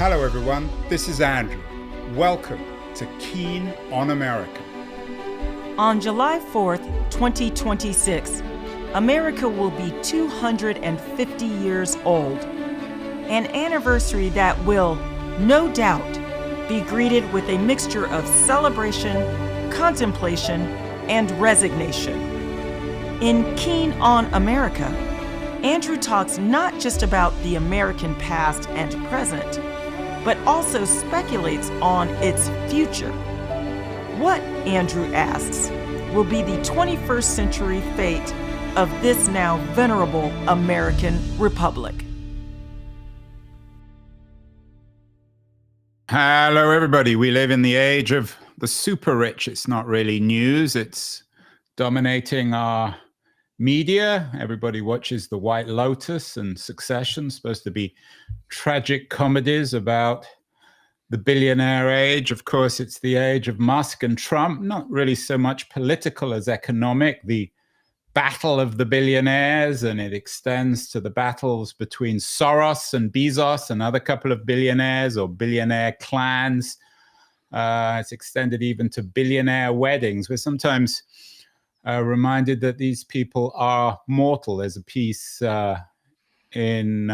Hello everyone, this is Andrew. Welcome to Keen on America. On July 4th, 2026, America will be 250 years old. An anniversary that will, no doubt, be greeted with a mixture of celebration, contemplation, and resignation. In Keen on America, Andrew talks not just about the American past and present, but also speculates on its future. What, Andrew asks, will be the 21st century fate of this now venerable American republic? Hello everybody, we live in the age of the super rich. It's not really news, it's dominating our media. Everybody watches The White Lotus and Succession, supposed to be tragic comedies about the billionaire age. Of course, it's the age of Musk and Trump, not really so much political as economic, the battle of the billionaires, and it extends to the battles between Soros and Bezos, another couple of billionaires or billionaire clans. It's extended even to billionaire weddings. We're sometimes reminded that these people are mortal. There's a piece in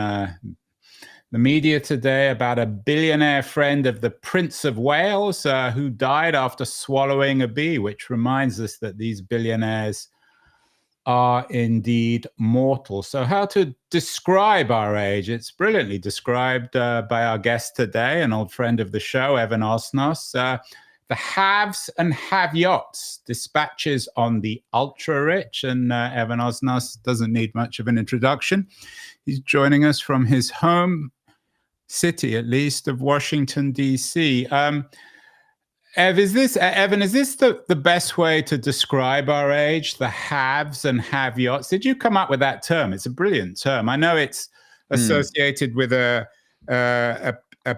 the media today about a billionaire friend of the Prince of Wales who died after swallowing a bee, which reminds us that these billionaires are indeed mortal. So how to describe our age? It's brilliantly described by our guest today, an old friend of the show, Evan Osnos. The haves and have-yachts, dispatches on the ultra-rich. And Evan Osnos doesn't need much of an introduction. He's joining us from his home city, at least, of Washington, D.C. Evan, is this the best way to describe our age, the haves and have-yachts? Did you come up with that term? It's a brilliant term. I know it's associated with a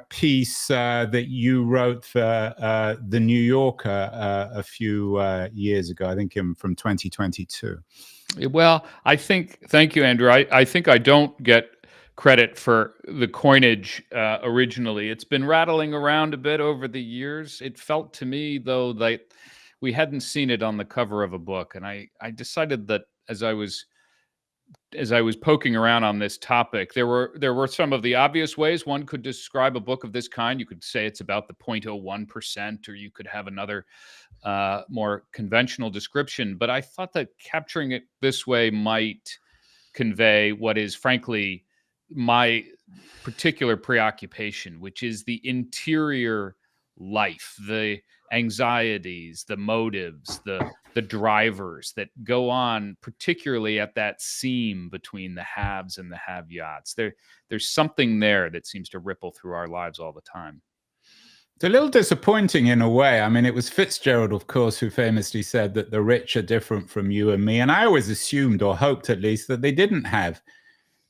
piece that you wrote for The New Yorker a few years ago, I think from 2022. Well, thank you, Andrew. I think I don't get credit for the coinage originally. It's been rattling around a bit over the years. It felt to me, though, that we hadn't seen it on the cover of a book. And I decided that as I was poking around on this topic, there were some of the obvious ways one could describe a book of this kind. You could say it's about the 0.01%, or you could have another more conventional description. But I thought that capturing it this way might convey what is, frankly, my particular preoccupation, which is the interior life, the anxieties, the motives, the drivers that go on, particularly at that seam between the haves and the have-yachts. There's something there that seems to ripple through our lives all the time. It's a little disappointing in a way. I mean, it was Fitzgerald, of course, who famously said that the rich are different from you and me. And I always assumed, or hoped at least, that they didn't have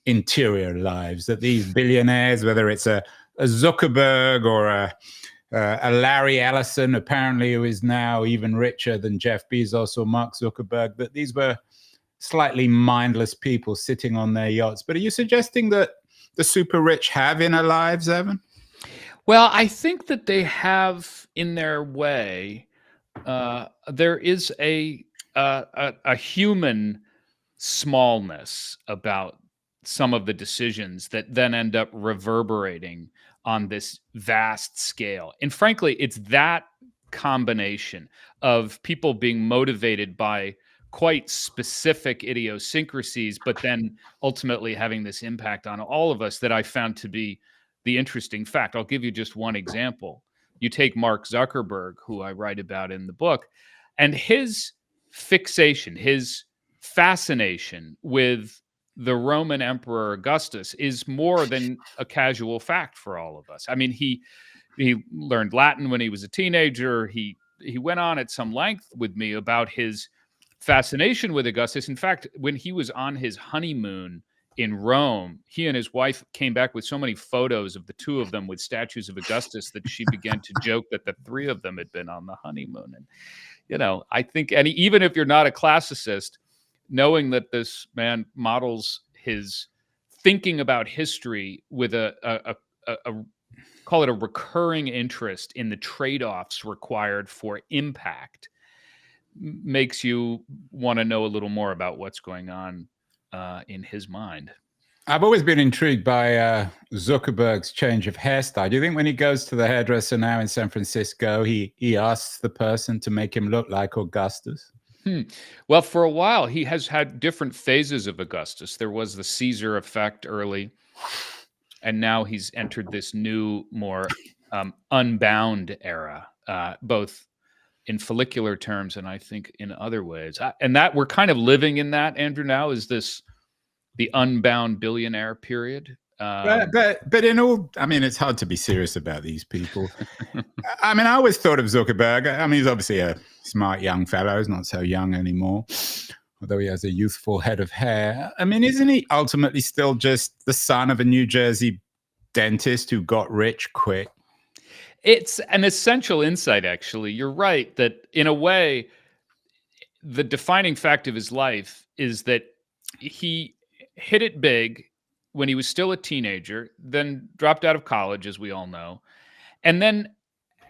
interior lives, that these billionaires, whether it's a Zuckerberg or a Larry Ellison, apparently, who is now even richer than Jeff Bezos or Mark Zuckerberg, that these were slightly mindless people sitting on their yachts. But are you suggesting that the super rich have inner lives, Evan? Well, I think that they have, in their way. There is a human smallness about some of the decisions that then end up reverberating on this vast scale. And frankly, it's that combination of people being motivated by quite specific idiosyncrasies, but then ultimately having this impact on all of us that I found to be the interesting fact. I'll give you just one example. You take Mark Zuckerberg, who I write about in the book, and his fixation, his fascination with the Roman Emperor Augustus is more than a casual fact for all of us. I mean, he learned Latin when he was a teenager. He went on at some length with me about his fascination with Augustus. In fact, when he was on his honeymoon in Rome, he and his wife came back with so many photos of the two of them with statues of Augustus that she began to joke that the three of them had been on the honeymoon. And, I think, and even if you're not a classicist, knowing that this man models his thinking about history with a call it a recurring interest in the trade-offs required for impact makes you want to know a little more about what's going on in his mind. I've always been intrigued by Zuckerberg's change of hairstyle. Do you think when he goes to the hairdresser now in San Francisco, he asks the person to make him look like Augustus? Well, for a while, he has had different phases of Augustus. There was the Caesar effect early, and now he's entered this new, more unbound era, both in follicular terms and I think in other ways. And that we're kind of living in that, Andrew, now is the unbound billionaire period. But in all, I mean, it's hard to be serious about these people. I mean, I always thought of Zuckerberg. I mean, he's obviously a smart young fellow. He's not so young anymore, although he has a youthful head of hair. I mean, isn't he ultimately still just the son of a New Jersey dentist who got rich quick? It's an essential insight, actually. You're right that in a way, the defining fact of his life is that he hit it big when he was still a teenager, then dropped out of college, as we all know. And then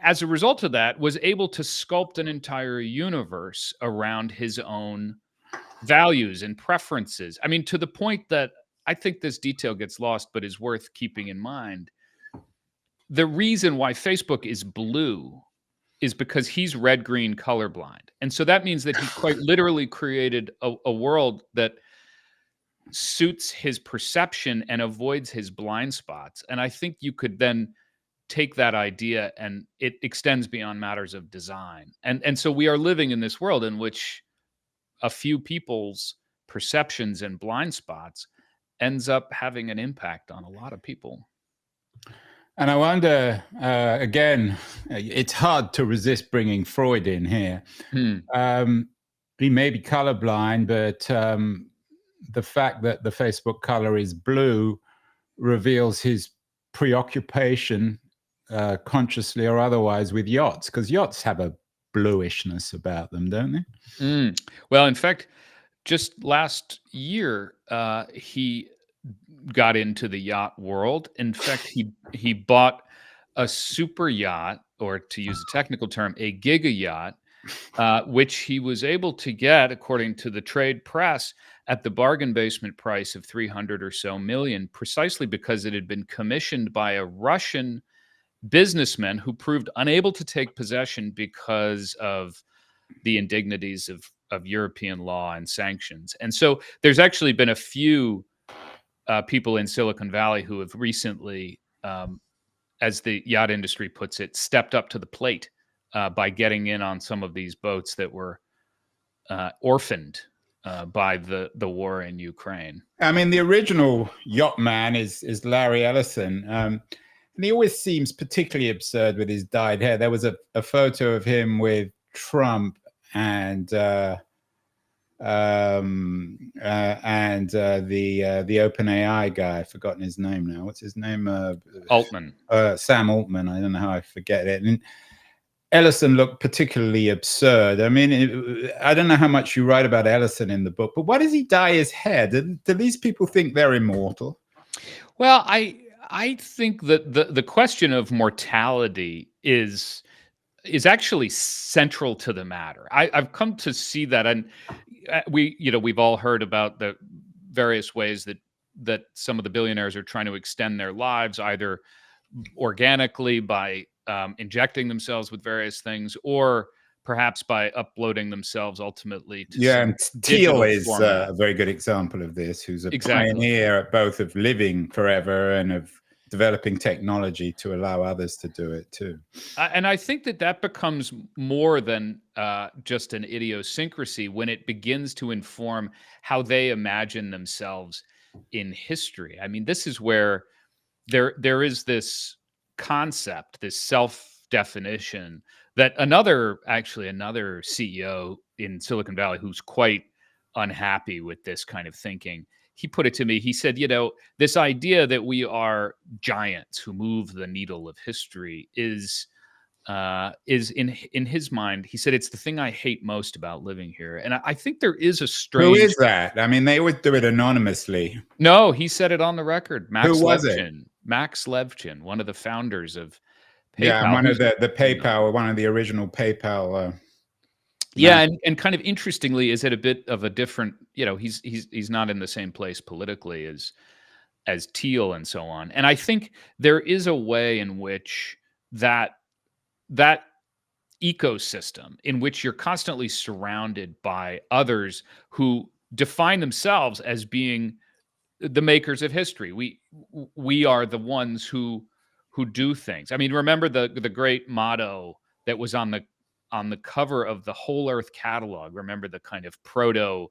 as a result of that, was able to sculpt an entire universe around his own values and preferences. I mean, to the point that I think this detail gets lost, but is worth keeping in mind. The reason why Facebook is blue is because he's red-green colorblind. And so that means that he quite literally created a world that suits his perception and avoids his blind spots. And I think you could then take that idea and it extends beyond matters of design. And so we are living in this world in which a few people's perceptions and blind spots ends up having an impact on a lot of people. And I wonder, again, it's hard to resist bringing Freud in here. He may be colorblind, but the fact that the Facebook color is blue reveals his preoccupation, consciously or otherwise, with yachts, because yachts have a bluishness about them, don't they? Well, in fact, just last year, he got into the yacht world. In fact, he bought a super yacht, or to use a technical term, a giga yacht, which he was able to get, according to the trade press, at the bargain basement price of 300 or so million, precisely because it had been commissioned by a Russian businessman who proved unable to take possession because of the indignities of European law and sanctions. And so there's actually been a few people in Silicon Valley who have recently, as the yacht industry puts it, stepped up to the plate by getting in on some of these boats that were orphaned by the war in Ukraine. I mean, the original yacht man is Larry Ellison. And he always seems particularly absurd with his dyed hair. There was a photo of him with Trump and the OpenAI guy. I've forgotten his name now. What's his name? Altman. Sam Altman. I don't know how I forget it. And Ellison looked particularly absurd. I mean, I don't know how much you write about Ellison in the book, but why does he dye his hair? Do these people think they're immortal? Well, I think that the question of mortality is actually central to the matter. I've come to see that, and we've all heard about the various ways that some of the billionaires are trying to extend their lives, either organically by injecting themselves with various things, or perhaps by uploading themselves ultimately to and Thiel is a very good example of this, who's a pioneer both of living forever and of developing technology to allow others to do it too. And I think that becomes more than just an idiosyncrasy when it begins to inform how they imagine themselves in history. I mean, this is where there is this concept, this self-definition that another CEO in Silicon Valley who's quite unhappy with this kind of thinking, he put it to me. He said, this idea that we are giants who move the needle of history is in his mind. He said, it's the thing I hate most about living here. And I think there is a strange. Who is that? I mean, they would do it anonymously. No, he said it on the record. Max Who was Levchin. Max Levchin, one of the founders of Yeah, and PayPal. one of the PayPal, one of the original PayPal. Yeah, and kind of interestingly, is it a bit of a different, he's not in the same place politically as Thiel and so on. And I think there is a way in which that ecosystem in which you're constantly surrounded by others who define themselves as being the makers of history. We are the ones who do things. I mean, remember the great motto that was on the cover of the Whole Earth catalog. Remember the kind of proto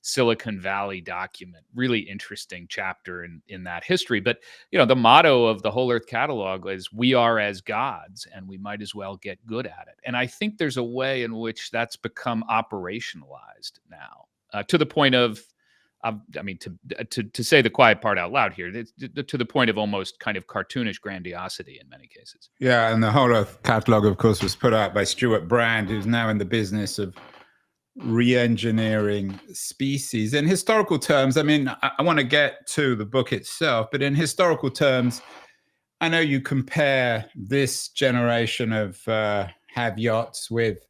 Silicon Valley document, really interesting chapter in that history. But the motto of the Whole Earth catalog is "We are as gods, and we might as well get good at it." And I think there's a way in which that's become operationalized now, to the point of, I mean, to say the quiet part out loud here, to the point of almost kind of cartoonish grandiosity in many cases. Yeah, and the Whole Earth catalog, of course, was put out by Stuart Brand, who's now in the business of re-engineering species. In historical terms, I mean, I want to get to the book itself, but in historical terms, I know you compare this generation of have-yachts with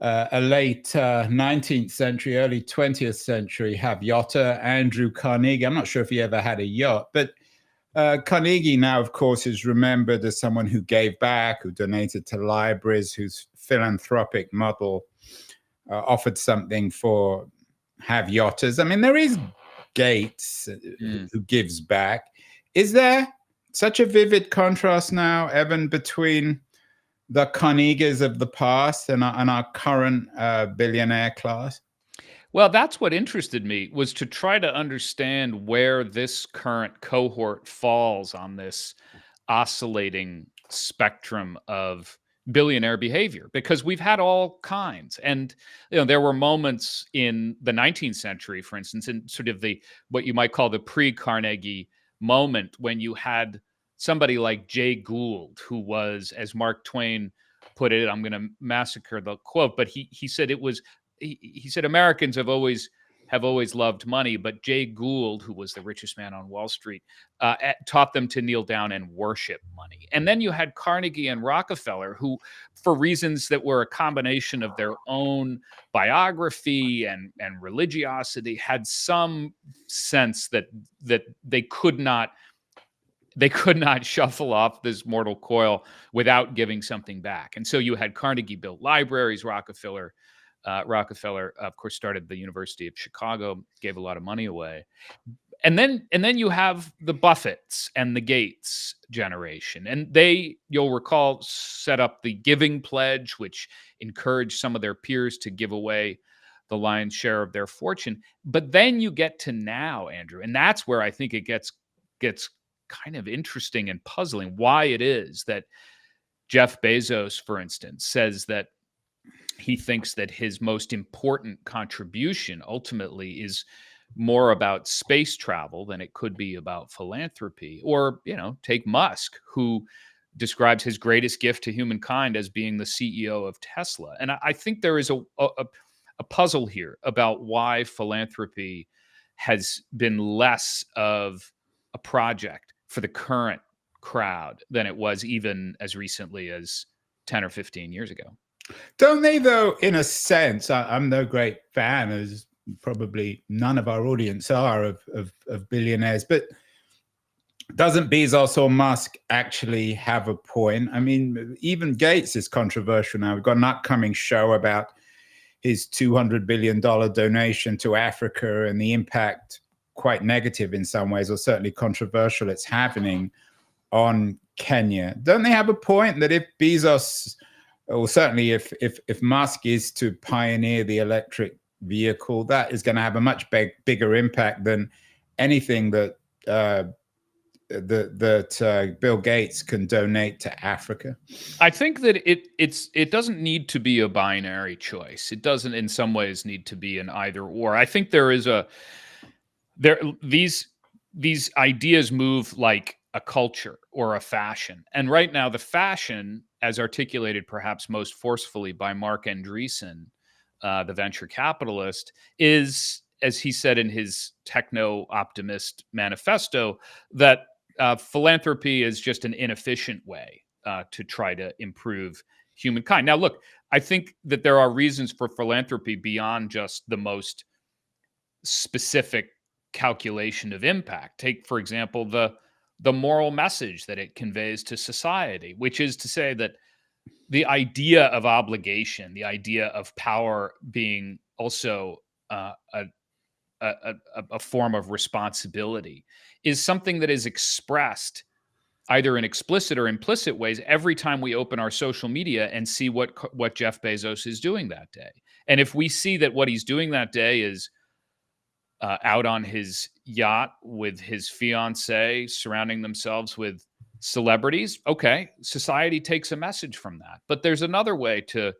a late 19th century, early 20th century have-yachter, Andrew Carnegie. I'm not sure if he ever had a yacht, but Carnegie now, of course, is remembered as someone who gave back, who donated to libraries, whose philanthropic model offered something for have-yachters. I mean, there is Gates who gives back. Is there such a vivid contrast now, Evan, between the Carnegies of the past and our current billionaire class? Well, that's what interested me, was to try to understand where this current cohort falls on this oscillating spectrum of billionaire behavior, because we've had all kinds. And there were moments in the 19th century, for instance, in sort of what you might call the pre-Carnegie moment, when you had somebody like Jay Gould, who was, as Mark Twain put it, I'm going to massacre the quote, but he said it was, he said Americans have always loved money, but Jay Gould, who was the richest man on Wall Street, taught them to kneel down and worship money. And then you had Carnegie and Rockefeller, who, for reasons that were a combination of their own biography and religiosity, had some sense that they could not shuffle off this mortal coil without giving something back. And so you had Carnegie built libraries, Rockefeller, of course, started the University of Chicago, gave a lot of money away. And then you have the Buffetts and the Gates generation. And they, you'll recall, set up the Giving Pledge, which encouraged some of their peers to give away the lion's share of their fortune. But then you get to now, Andrew, and that's where I think it gets kind of interesting and puzzling, why it is that Jeff Bezos, for instance, says that he thinks that his most important contribution ultimately is more about space travel than it could be about philanthropy. Or, take Musk, who describes his greatest gift to humankind as being the CEO of Tesla. And I think there is a puzzle here about why philanthropy has been less of a project for the current crowd than it was even as recently as 10 or 15 years ago. Don't they, though, in a sense? I'm no great fan, as probably none of our audience are, of billionaires, but doesn't Bezos or Musk actually have a point? I mean, even Gates is controversial now. We've got an upcoming show about his $200 billion donation to Africa and the impact, quite negative in some ways, or certainly controversial, it's having on Kenya. Don't they have a point that if Bezos, or certainly if Musk is to pioneer the electric vehicle, that is going to have a much bigger impact than anything that Bill Gates can donate to Africa? I think that it doesn't need to be a binary choice. It doesn't, in some ways, need to be an either or. I think these ideas move like a culture or a fashion. And right now, the fashion, as articulated perhaps most forcefully by Mark Andreessen, the venture capitalist, is, as he said in his techno-optimist manifesto, that philanthropy is just an inefficient way to try to improve humankind. Now, look, I think that there are reasons for philanthropy beyond just the most specific calculation of impact. Take, for example, the moral message that it conveys to society, which is to say that the idea of obligation, the idea of power being also a form of responsibility, is something that is expressed either in explicit or implicit ways every time we open our social media and see what Jeff Bezos is doing that day. And if we see that what he's doing that day is out on his yacht with his fiancée, surrounding themselves with celebrities, okay, society takes a message from that. But there's another way to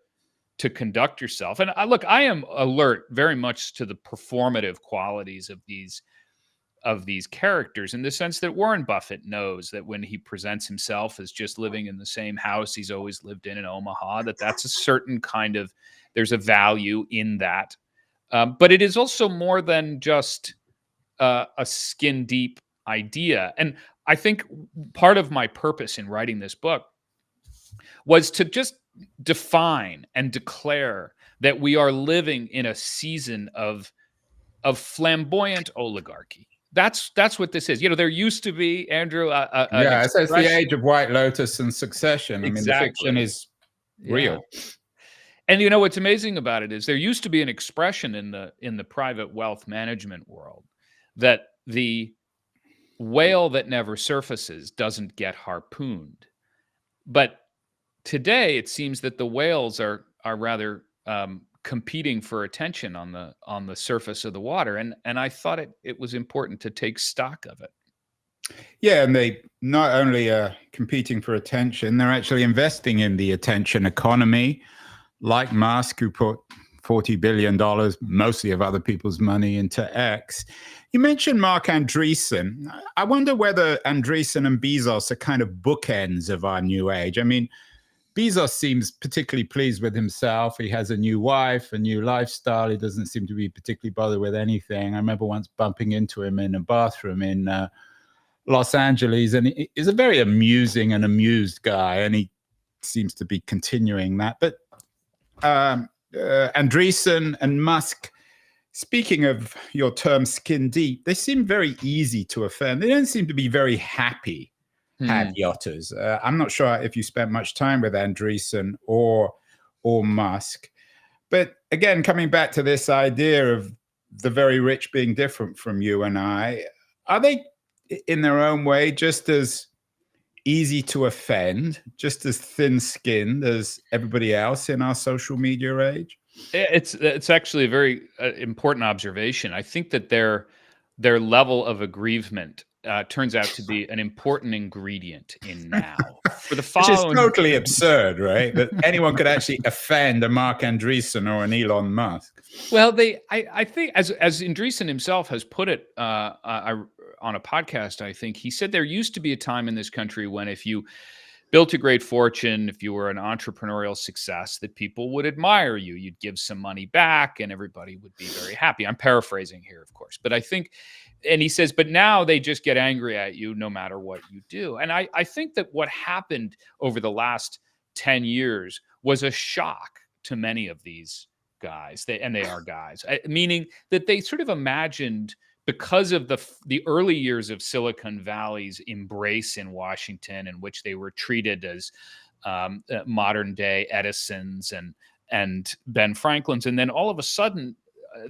conduct yourself. And I am alert very much to the performative qualities of these characters, in the sense that Warren Buffett knows that when he presents himself as just living in the same house he's always lived in Omaha, that's a certain kind of, there's a value in that. But it is also more than just a skin deep idea. And I think part of my purpose in writing this book was to just define and declare that we are living in a season of flamboyant oligarchy. That's what this is. There used to be, Andrew, yeah, so it's the age of White Lotus and Succession. Exactly. I mean, the fiction is real. Yeah. And what's amazing about it is there used to be an expression in the private wealth management world that the whale that never surfaces doesn't get harpooned. But today it seems that the whales are rather competing for attention on the surface of the water, and I thought it was important to take stock of it. Yeah, and they not only are competing for attention, they're actually investing in the attention economy, like Musk, who put $40 billion, mostly of other people's money, into X. You mentioned Mark Andreessen. I wonder whether Andreessen and Bezos are kind of bookends of our new age. I mean, Bezos seems particularly pleased with himself. He has a new wife, a new lifestyle. He doesn't seem to be particularly bothered with anything. I remember once bumping into him in a bathroom in Los Angeles, and he's a very amusing and amused guy, and he seems to be continuing that. But Andreessen and Musk, speaking of your term skin deep, they seem very easy to offend. They don't seem to be very happy Have-Yachters. I'm not sure if you spent much time with Andreessen or Musk. But again, coming back to this idea of the very rich being different from you and I, are they in their own way just as easy to offend, just as thin-skinned as everybody else in our social media age? It's actually a very important observation. I think that their level of aggrievement turns out to be an important ingredient in now. For the following, which is totally absurd, right? That anyone could actually offend a Mark Andreessen or an Elon Musk. Well, I think, as Andreessen himself has put it on a podcast, I think he said there used to be a time in this country when if you built a great fortune, if you were an entrepreneurial success, that people would admire you. You'd give some money back and everybody would be very happy. I'm paraphrasing here, of course. But I think, and he says, but now they just get angry at you no matter what you do. And I think that what happened over the last 10 years was a shock to many of these guys. They are guys, meaning that they sort of imagined, because of the early years of Silicon Valley's embrace in Washington, in which they were treated as modern day Edisons and Ben Franklins, and then all of a sudden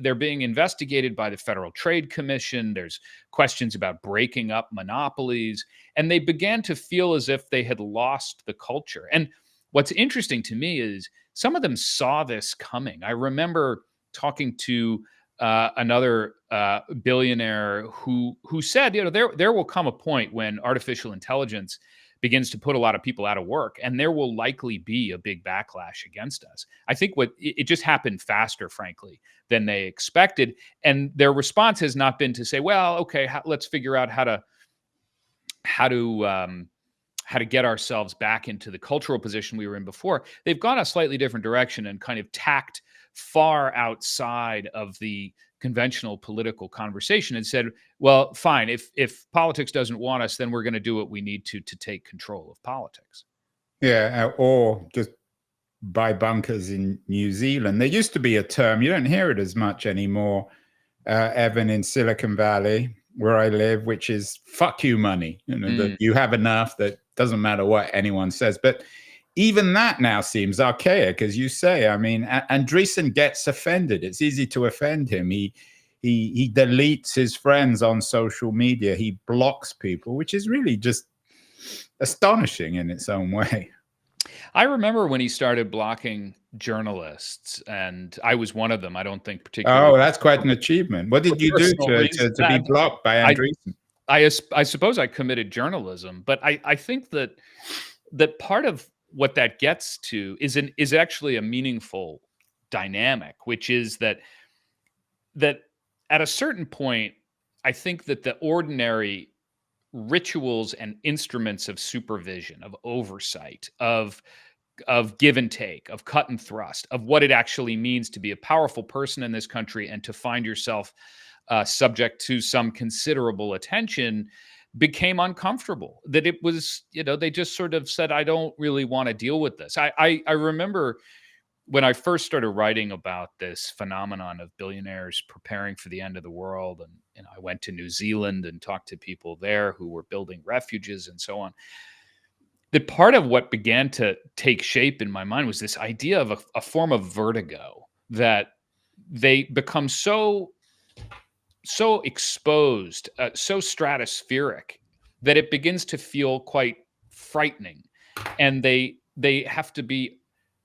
they're being investigated by the Federal Trade Commission. There's questions about breaking up monopolies, and they began to feel as if they had lost the culture. And what's interesting to me is some of them saw this coming. I remember talking to another billionaire who said, there will come a point when artificial intelligence begins to put a lot of people out of work, and there will likely be a big backlash against us. I think it just happened faster, frankly, than they expected. And their response has not been to say, well, okay, let's figure out how how to get ourselves back into the cultural position we were in before. They've gone a slightly different direction and kind of tacked far outside of the conventional political conversation and said, well, fine, if politics doesn't want us, then we're going to do what we need to take control of politics. Yeah, or just buy bunkers in New Zealand. There used to be a term, you don't hear it as much anymore, Evan, in Silicon Valley, where I live, which is fuck you money. That you have enough that doesn't matter what anyone says. But even that now seems archaic, as you say. I mean, Andreessen gets offended. It's easy to offend him. He deletes his friends on social media. He blocks people, which is really just astonishing in its own way. I remember when he started blocking journalists, and I was one of them. I don't think particularly. Oh, that's quite an achievement. What did you do to be blocked by Andreessen? I suppose I committed journalism, but I think that part of what that gets to is actually a meaningful dynamic, which is that at a certain point, I think that the ordinary rituals and instruments of supervision, of oversight, of give and take, of cut and thrust, of what it actually means to be a powerful person in this country and to find yourself subject to some considerable attention, became uncomfortable. That it was, they just sort of said, I don't really want to deal with this. I remember when I first started writing about this phenomenon of billionaires preparing for the end of the world, and I went to New Zealand and talked to people there who were building refuges and so on, that part of what began to take shape in my mind was this idea of a form of vertigo, that they become so exposed, so stratospheric, that it begins to feel quite frightening. And they have to be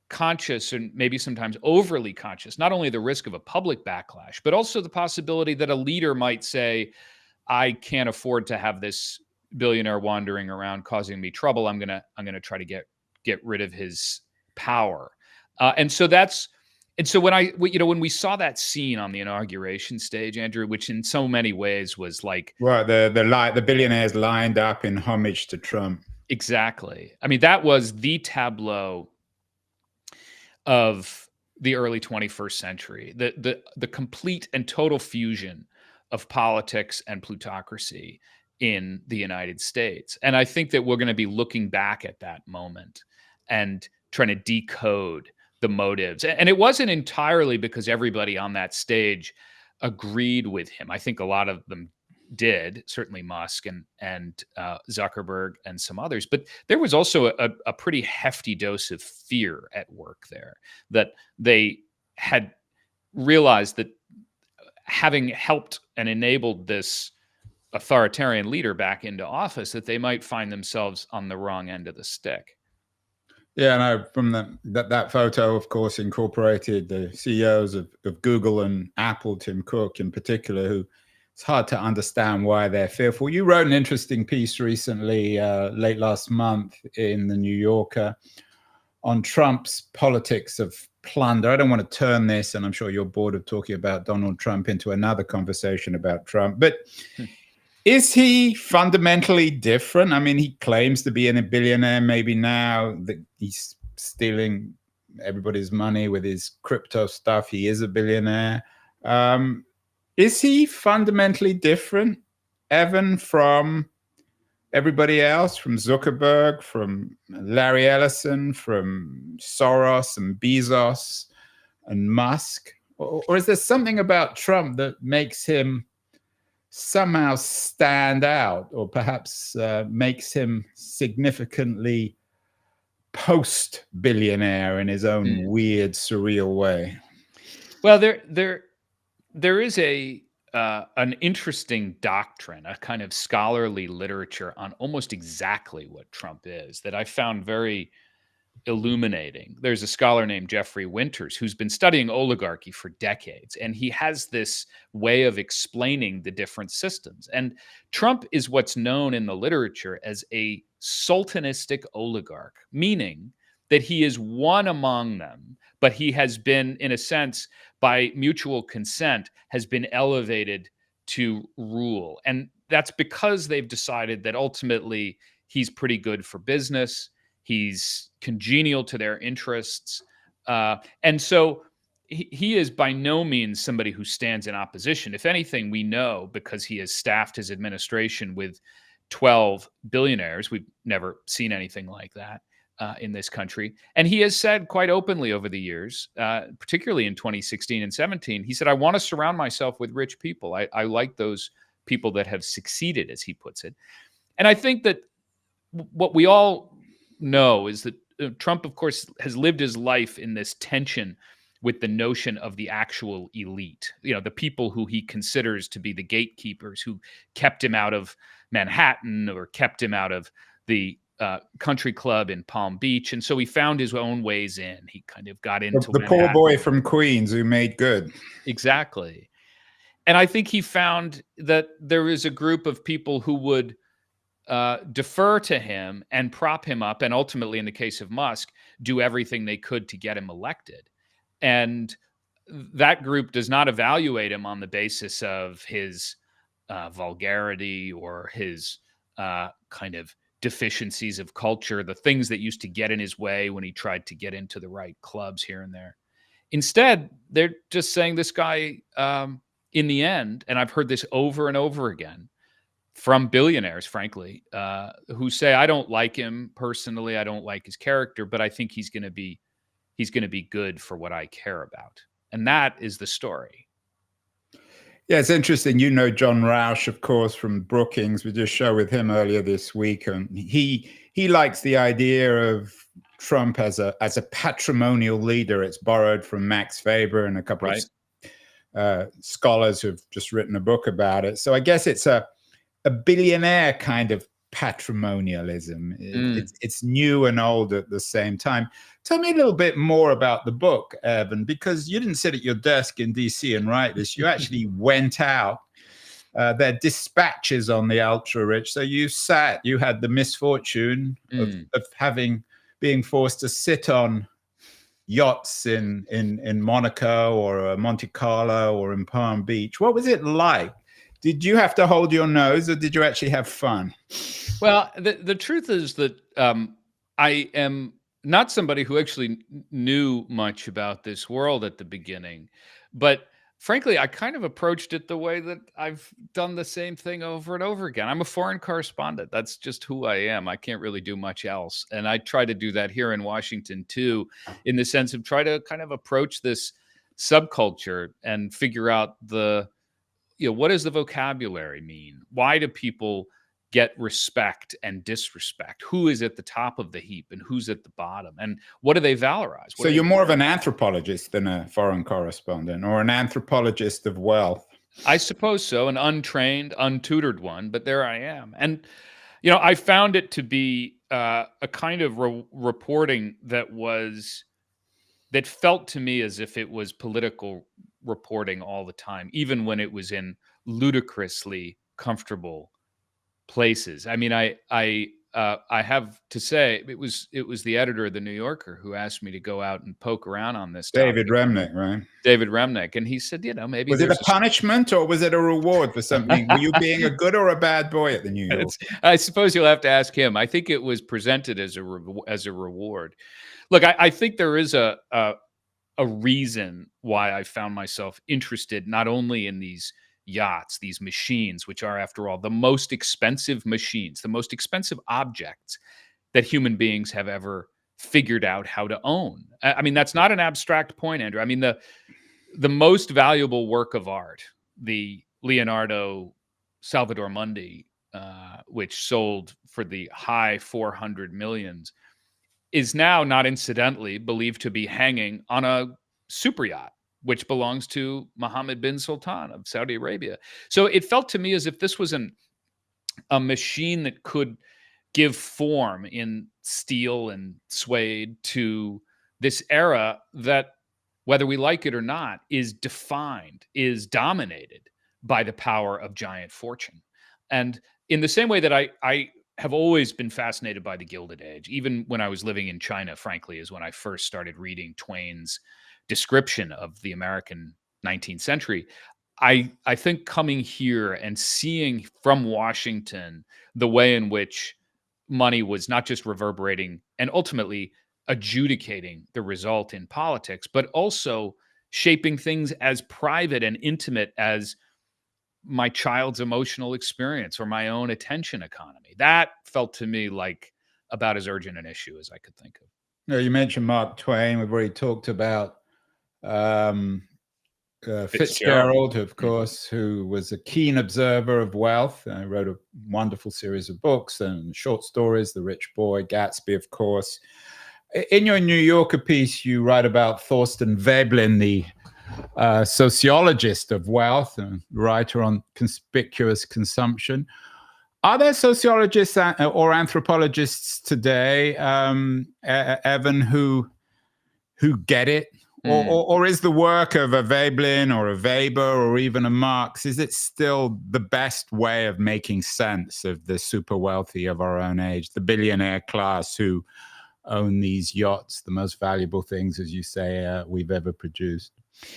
conscious, and maybe sometimes overly conscious, not only the risk of a public backlash, but also the possibility that a leader might say, I can't afford to have this billionaire wandering around causing me trouble. I'm gonna try to get rid of his power. And so when we saw that scene on the inauguration stage, Andrew, which in so many ways was like, well, the billionaires lined up in homage to Trump. Exactly. I mean, that was the tableau of the early 21st century, the complete and total fusion of politics and plutocracy in the United States. And I think that we're going to be looking back at that moment and trying to decode the motives. And it wasn't entirely because everybody on that stage agreed with him. I think a lot of them did, certainly Musk and Zuckerberg and some others. But there was also a pretty hefty dose of fear at work there, that they had realized that having helped and enabled this authoritarian leader back into office, that they might find themselves on the wrong end of the stick. Yeah, no, from that photo, of course, incorporated the CEOs of Google and Apple, Tim Cook in particular, who it's hard to understand why they're fearful. You wrote an interesting piece recently, late last month, in the New Yorker on Trump's politics of plunder. I don't want to turn this, and I'm sure you're bored of talking about Donald Trump, into another conversation about Trump. But is he fundamentally different? I mean, he claims to be a billionaire. Maybe now that he's stealing everybody's money with his crypto stuff, he is a billionaire. Is he fundamentally different, Evan, from everybody else, from Zuckerberg, from Larry Ellison, from Soros and Bezos and Musk? Or is there something about Trump that makes him somehow stand out, or perhaps makes him significantly post-billionaire in his own weird, surreal way? Well, there is an interesting doctrine, a kind of scholarly literature on almost exactly what Trump is, that I found very illuminating. There's a scholar named Jeffrey Winters who's been studying oligarchy for decades, and he has this way of explaining the different systems. And Trump is what's known in the literature as a sultanistic oligarch, meaning that he is one among them, but he has been, in a sense, by mutual consent, has been elevated to rule. And that's because they've decided that ultimately he's pretty good for business. He's congenial to their interests. And so he is by no means somebody who stands in opposition. If anything, we know because he has staffed his administration with 12 billionaires. We've never seen anything like that in this country. And he has said quite openly over the years, particularly in 2016 and 17, he said, I want to surround myself with rich people. I like those people that have succeeded, as he puts it. And I think that what we all know is that Trump, of course, has lived his life in this tension with the notion of the actual elite, the people who he considers to be the gatekeepers who kept him out of Manhattan or kept him out of the country club in Palm Beach. And so he found his own ways in. He kind of got into the poor boy from Queens who made good. Exactly. And I think he found that there is a group of people who would defer to him and prop him up, and ultimately, in the case of Musk, do everything they could to get him elected. And that group does not evaluate him on the basis of his vulgarity or his kind of deficiencies of culture, the things that used to get in his way when he tried to get into the right clubs here and there. Instead, they're just saying this guy, in the end, and I've heard this over and over again from billionaires, frankly, who say, I don't like him personally, I don't like his character, but I think he's going to be good for what I care about. And that is the story. Yeah, it's interesting. John Rausch, of course, from Brookings. We did a show with him earlier this week, and he likes the idea of Trump as a patrimonial leader. It's borrowed from Max Weber and a couple of scholars who've just written a book about it. So I guess it's a billionaire kind of patrimonialism. It's new and old at the same time. Tell me a little bit more about the book, Evan, because you didn't sit at your desk in DC and write this. You actually went out. There are dispatches on the ultra-rich. So you had the misfortune of being forced to sit on yachts in Monaco or Monte Carlo or in Palm Beach. What was it like? Did you have to hold your nose, or did you actually have fun? Well, the truth is that I am not somebody who actually knew much about this world at the beginning. But frankly, I kind of approached it the way that I've done the same thing over and over again. I'm a foreign correspondent. That's just who I am. I can't really do much else. And I try to do that here in Washington, too, in the sense of try to kind of approach this subculture and figure out what does the vocabulary mean? Why do people get respect and disrespect? Who is at the top of the heap and who's at the bottom? And what do they valorize? So you're more of an anthropologist than a foreign correspondent, or an anthropologist of wealth? I suppose so, an untrained, untutored one, but there I am. And, I found it to be a kind of reporting that felt to me as if it was political reporting all the time, even when it was in ludicrously comfortable places. I mean, I have to say it was the editor of the New Yorker who asked me to go out and poke around on this topic. David Remnick, right? David Remnick, and he said, maybe was it a punishment or was it a reward for something? Were you being a good or a bad boy at the New Yorker? I suppose you'll have to ask him. I think it was presented as a reward. Look, I think there is a reason why I found myself interested not only in these yachts, these machines, which are, after all, the most expensive machines, the most expensive objects that human beings have ever figured out how to own. I mean, that's not an abstract point, Andrew. I mean, the most valuable work of art, the Leonardo Salvator Mundi, which sold for the high 400 millions, is now, not incidentally, believed to be hanging on a super yacht, which belongs to Mohammed bin Sultan of Saudi Arabia. So it felt to me as if this was a machine that could give form in steel and suede to this era that, whether we like it or not, is dominated by the power of giant fortune. And in the same way that I have always been fascinated by the Gilded Age, even when I was living in China, frankly, is when I first started reading Twain's description of the American 19th century. I think coming here and seeing from Washington the way in which money was not just reverberating and ultimately adjudicating the result in politics, but also shaping things as private and intimate as my child's emotional experience or my own attention economy. That felt to me like about as urgent an issue as I could think of. You mentioned Mark Twain. We've already talked about um, Fitzgerald, of course, who was a keen observer of wealth. Wrote a wonderful series of books and short stories, The Rich Boy, Gatsby, of course. In your New Yorker piece, you write about Thorstein Veblen, the sociologist of wealth and writer on conspicuous consumption. Are there sociologists or anthropologists today, Evan, who get it? Or is the work of a Veblen or a Weber or even a Marx, is it still the best way of making sense of the super wealthy of our own age, the billionaire class who own these yachts, the most valuable things, as you say, we've ever produced?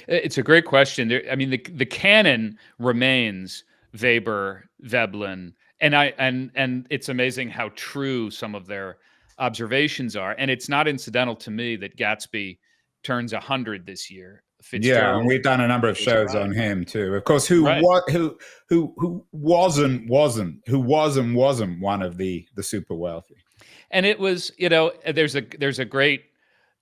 It's a great question. I mean, the canon remains Weber, Veblen, and it's amazing how true some of their observations are. And it's not incidental to me that Gatsby turns 100 this year. Yeah, and we've done a number of shows on him too. Of course, who wasn't one of the super wealthy. And it was, there's a great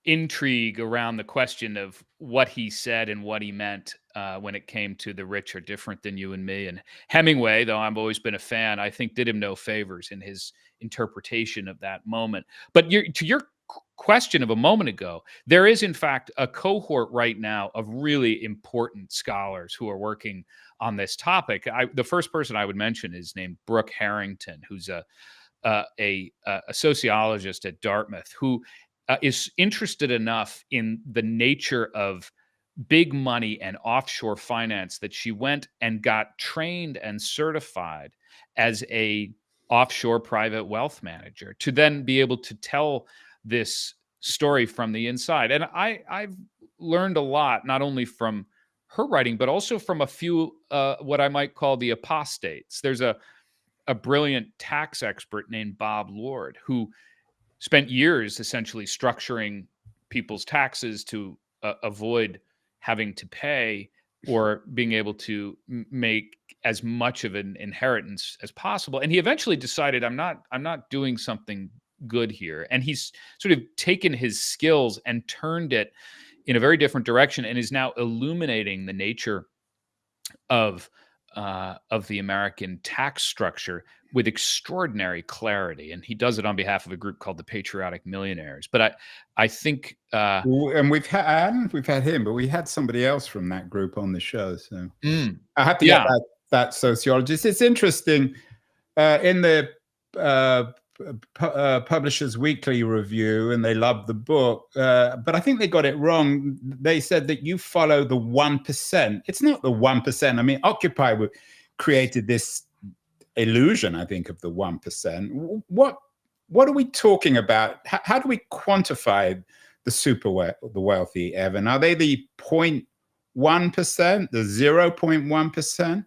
intrigue around the question of what he said and what he meant when it came to the rich are different than you and me. And Hemingway, though I've always been a fan, I think did him no favors in his interpretation of that moment. But to your question of a moment ago, there is in fact a cohort right now of really important scholars who are working on this topic. The first person I would mention is named Brooke Harrington, who's a sociologist at Dartmouth who is interested enough in the nature of big money and offshore finance that she went and got trained and certified as a offshore private wealth manager to then be able to tell this story from the inside. And I've learned a lot, not only from her writing, but also from a few what I might call the apostates. There's a brilliant tax expert named Bob Lord who spent years essentially structuring people's taxes to avoid having to pay or being able to make as much of an inheritance as possible. And he eventually decided, I'm not doing something good here. And he's sort of taken his skills and turned it in a very different direction and is now illuminating the nature of the American tax structure with extraordinary clarity. And he does it on behalf of a group called the Patriotic Millionaires. But I think and we've had him, but we had somebody else from that group on the show. So I have to get that sociologist. It's interesting in the Publishers Weekly review, and they loved the book, but I think they got it wrong. They said that you follow the 1%. It's not the 1%. I mean, Occupy created this illusion, I think, of the 1%. What are we talking about? How do we quantify the wealthy, Evan? Are they the 0.1%, the 0.1%?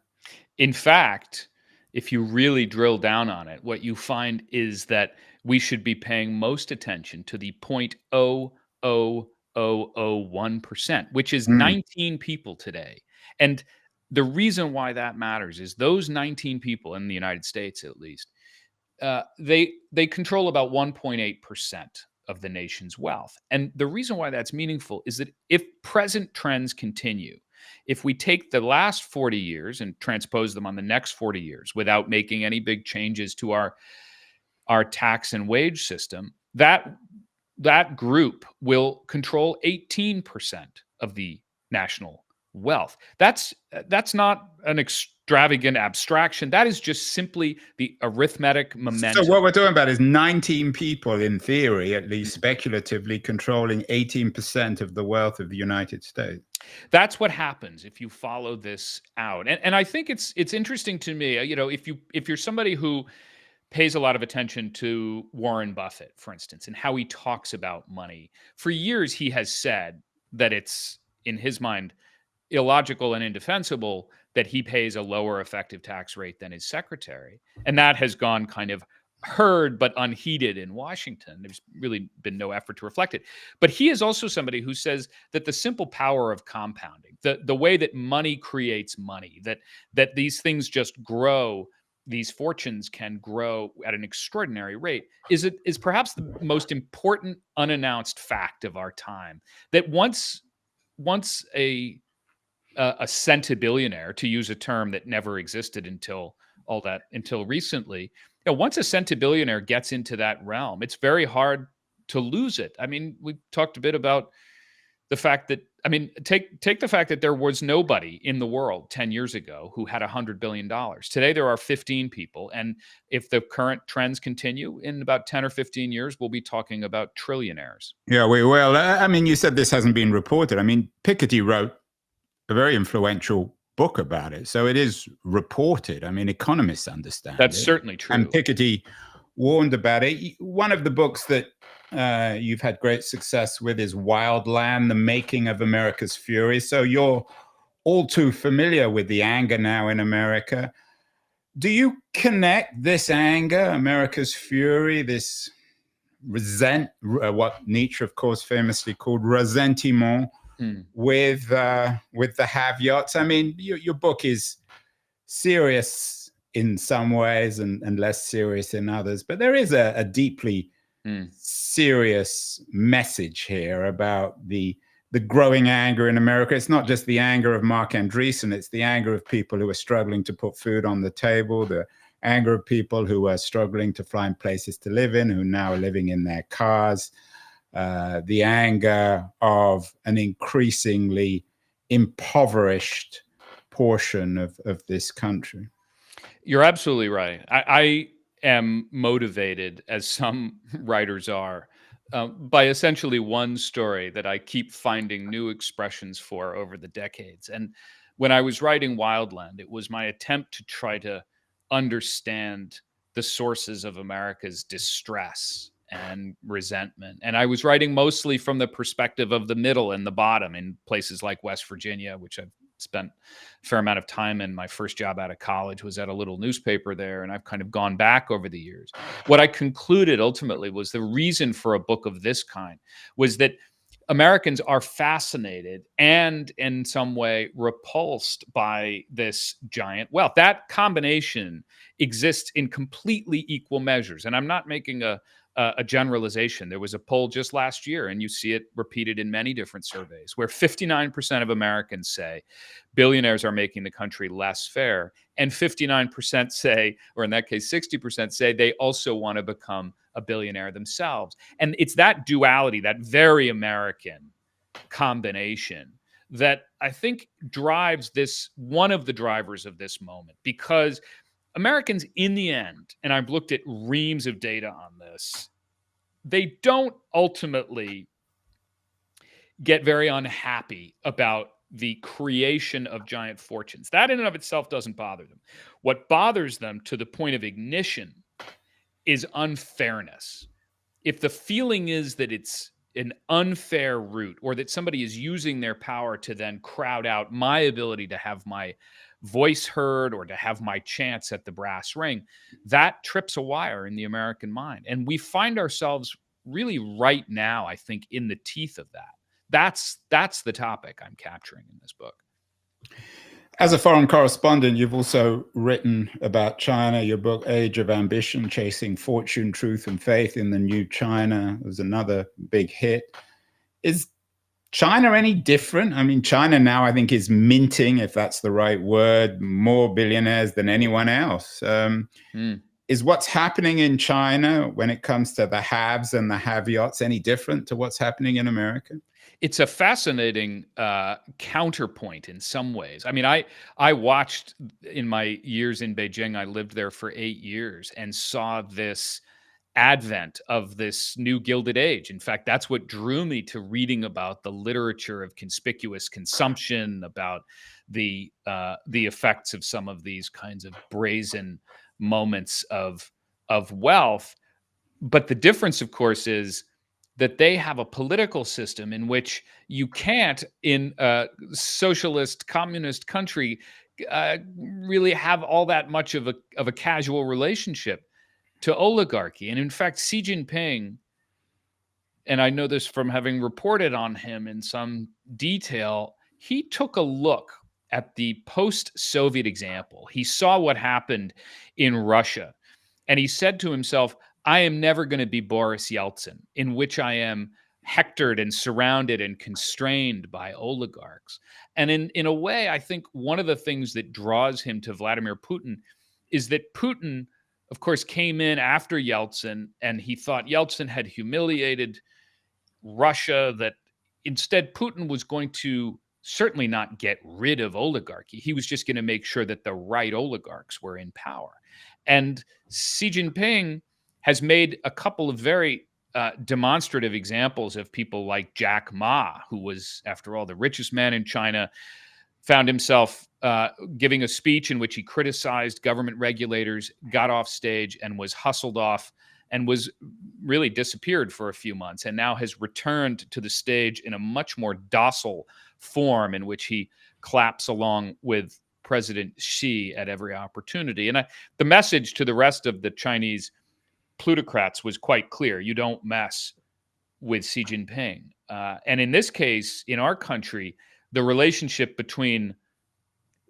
In fact, if you really drill down on it, what you find is that we should be paying most attention to the 0.00001%, which is 19 people today. And the reason why that matters is those 19 people in the United States, at least, they control about 1.8% of the nation's wealth. And the reason why that's meaningful is that if present trends continue, if we take the last 40 years and transpose them on the next 40 years without making any big changes to our tax and wage system, that group will control 18% of the national wealth. That's not an extravagant abstraction. That is just simply the arithmetic momentum. So what we're talking about is 19 people, in theory, at least speculatively, controlling 18% of the wealth of the United States. That's what happens if you follow this out. And I think it's interesting to me, if you're somebody who pays a lot of attention to Warren Buffett, for instance, and how he talks about money. For years, he has said that it's, in his mind, illogical and indefensible that he pays a lower effective tax rate than his secretary. And that has gone kind of heard but unheeded in Washington. There's really been no effort to reflect it. But he is also somebody who says that the simple power of compounding, the way that money creates money, that these things just grow, these fortunes can grow at an extraordinary rate, is perhaps the most important unannounced fact of our time. That once a centibillionaire, to use a term that never existed until recently. Once a centibillionaire gets into that realm, it's very hard to lose it. I mean, we talked a bit about the fact that, take the fact that there was nobody in the world 10 years ago who had $100 billion. Today, there are 15 people. And if the current trends continue, in about 10 or 15 years, we'll be talking about trillionaires. Yeah, we will. I mean, you said this hasn't been reported. I mean, Piketty wrote a very influential book about it. So it is reported. I mean, economists understand That's it. certainly true. And Piketty warned about it. One of the books that you've had great success with is Wildland, The Making of America's Fury. So you're all too familiar with the anger now in America. Do you connect this anger, America's fury, this what Nietzsche, of course, famously called ressentiment, with the Have-Yachts? I mean, your book is serious in some ways and less serious in others, but there is a deeply serious message here about the growing anger in America. It's not just the anger of Mark Andreessen, it's the anger of people who are struggling to put food on the table, the anger of people who are struggling to find places to live in, who now are living in their cars, the anger of an increasingly impoverished portion of this country. You're absolutely right. I am motivated, as some writers are, by essentially one story that I keep finding new expressions for over the decades. And when I was writing Wildland, it was my attempt to try to understand the sources of America's distress and resentment. And I was writing mostly from the perspective of the middle and the bottom in places like West Virginia, which I've spent a fair amount of time in. My first job out of college was at a little newspaper there, and I've kind of gone back over the years. What I concluded ultimately was the reason for a book of this kind was that Americans are fascinated and in some way repulsed by this giant wealth. That combination exists in completely equal measures. And I'm not making a generalization. There was a poll just last year, and you see it repeated in many different surveys, where 59% of Americans say billionaires are making the country less fair. And 59% say, or in that case, 60% say they also want to become a billionaire themselves. And it's that duality, that very American combination, that I think drives this, one of the drivers of this moment, because Americans in the end, and I've looked at reams of data on this, they don't ultimately get very unhappy about the creation of giant fortunes. That in and of itself doesn't bother them. What bothers them to the point of ignition is unfairness. If the feeling is that it's an unfair route, or that somebody is using their power to then crowd out my ability to have my voice heard or to have my chance at the brass ring, that trips a wire in the American mind. And we find ourselves really right now, I think, in the teeth of that. That's the topic I'm capturing in this book. As a foreign correspondent, you've also written about China. Your book, Age of Ambition, Chasing Fortune, Truth and Faith in the New China, was another big hit. Is China any different? I mean, China now, I think, is minting, if that's the right word, more billionaires than anyone else. Is what's happening in China when it comes to the haves and the have-yachts any different to what's happening in America? It's a fascinating counterpoint in some ways. I mean, I watched in my years in Beijing, I lived there for 8 years, and saw this advent of this new Gilded Age. In fact, that's what drew me to reading about the literature of conspicuous consumption, about the effects of some of these kinds of brazen moments of wealth. But the difference, of course, is that they have a political system in which you can't, in a socialist communist country, really have all that much of a casual relationship. to oligarchy. And in fact, Xi Jinping, and I know this from having reported on him in some detail, he took a look at the post-Soviet example. He saw what happened in Russia, and he said to himself, I am never going to be Boris Yeltsin, in which I am hectored and surrounded and constrained by oligarchs. And in a way, I think one of the things that draws him to Vladimir Putin is that Putin, of course, came in after Yeltsin, and he thought Yeltsin had humiliated Russia, that instead Putin was going to certainly not get rid of oligarchy. He was just going to make sure that the right oligarchs were in power. And Xi Jinping has made a couple of very demonstrative examples of people like Jack Ma, who was, after all, the richest man in China, found himself giving a speech in which he criticized government regulators, got off stage and was hustled off and was really disappeared for a few months, and now has returned to the stage in a much more docile form in which he claps along with President Xi at every opportunity. And the message to the rest of the Chinese plutocrats was quite clear. You don't mess with Xi Jinping. And in this case, in our country, the relationship between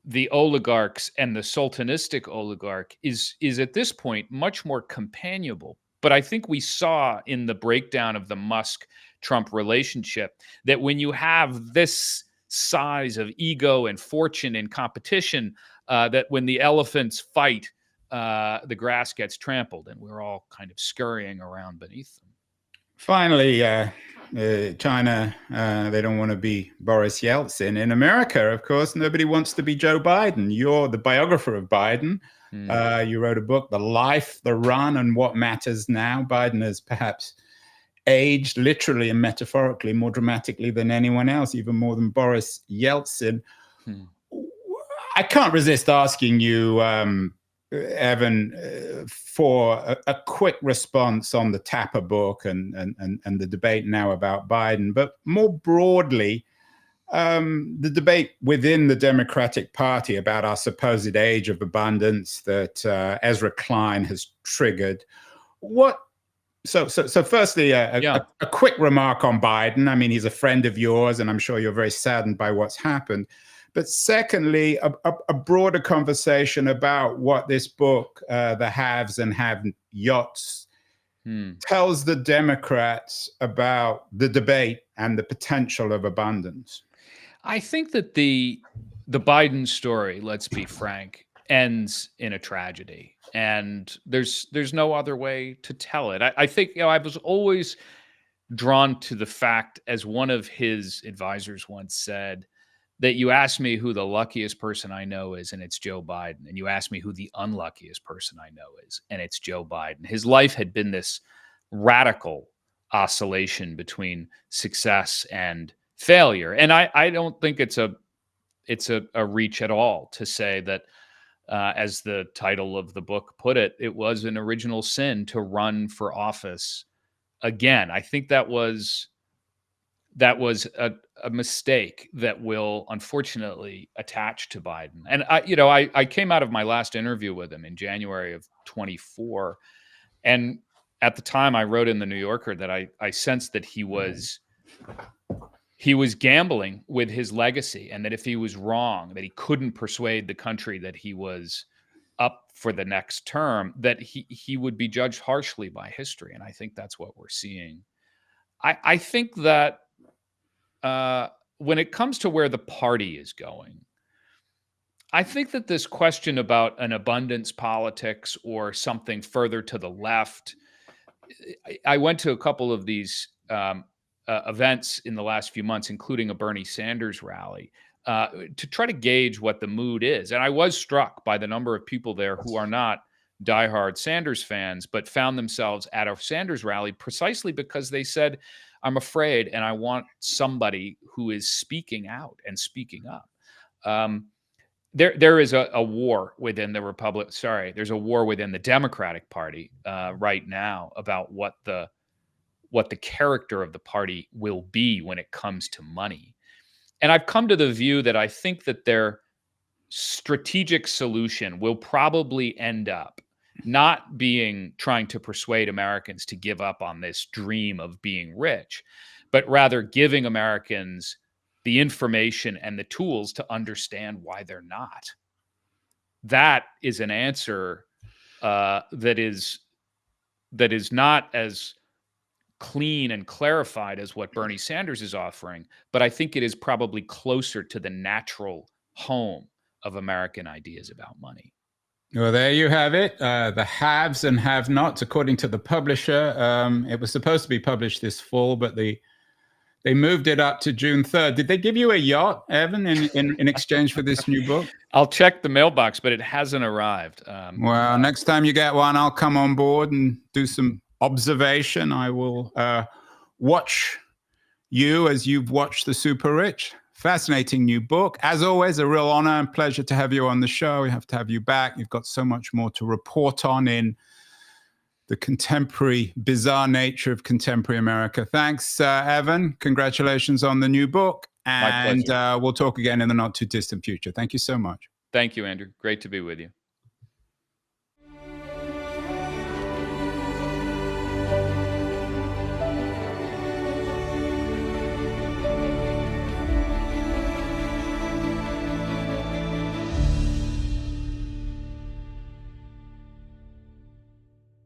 the oligarchs and the sultanistic oligarch is at this point much more companionable. But I think we saw in the breakdown of the Musk-Trump relationship that when you have this size of ego and fortune and competition, that when the elephants fight, the grass gets trampled, and we're all kind of scurrying around beneath them. Finally, China, they don't want to be Boris Yeltsin. In America, of course, nobody wants to be Joe Biden. You're the biographer of Biden. You wrote a book, The Life, the Run, and What Matters Now. Biden has perhaps aged literally and metaphorically more dramatically than anyone else, even more than Boris Yeltsin. I can't resist asking you, Evan, for a quick response on the Tapper book and the debate now about Biden, but more broadly, the debate within the Democratic Party about our supposed age of abundance that Ezra Klein has triggered. So firstly, a quick remark on Biden. I mean, he's a friend of yours, and I'm sure you're very saddened by what's happened. But secondly, a broader conversation about what this book, The Haves and Have-Yachts, tells the Democrats about the debate and the potential of abundance. I think that the Biden story, let's be frank, ends in a tragedy, and there's no other way to tell it. I think I was always drawn to the fact, as one of his advisors once said, that you ask me who the luckiest person I know is, and it's Joe Biden. And you ask me who the unluckiest person I know is, and it's Joe Biden. His life had been this radical oscillation between success and failure. And I don't think it's a reach at all to say that, as the title of the book put it, it was an original sin to run for office again. I think that was a mistake that will unfortunately attach to Biden. And I came out of my last interview with him in January of 24, and at the time I wrote in the New Yorker that I sensed that he was gambling with his legacy, and that if he was wrong, that he couldn't persuade the country that he was up for the next term, that he would be judged harshly by history. And I think that's what we're seeing. I think that when it comes to where the party is going, I think that this question about an abundance politics or something further to the left, I went to a couple of these events in the last few months, including a Bernie Sanders rally, to try to gauge what the mood is. And I was struck by the number of people there who are not diehard Sanders fans, but found themselves at a Sanders rally precisely because they said, I'm afraid, and I want somebody who is speaking out and speaking up. There is a war within the there's a war within the Democratic Party right now about what the character of the party will be when it comes to money. And I've come to the view that I think that their strategic solution will probably end up not trying to persuade Americans to give up on this dream of being rich, but rather giving Americans the information and the tools to understand why they're not. That is an answer that is not as clean and clarified as what Bernie Sanders is offering, but I think it is probably closer to the natural home of American ideas about money. Well, there you have it. The haves and have-nots, according to the publisher. It was supposed to be published this fall, but they moved it up to June 3rd. Did they give you a yacht, Evan, in exchange for this new book? I'll check the mailbox, but it hasn't arrived. Well, next time you get one, I'll come on board and do some observation. I will watch you as you've watched The Super Rich. Fascinating new book. As always, a real honor and pleasure to have you on the show. We have to have you back. You've got so much more to report on in the contemporary, bizarre nature of contemporary America. Thanks, Evan. Congratulations on the new book. And we'll talk again in the not too distant future. Thank you so much. Thank you, Andrew. Great to be with you.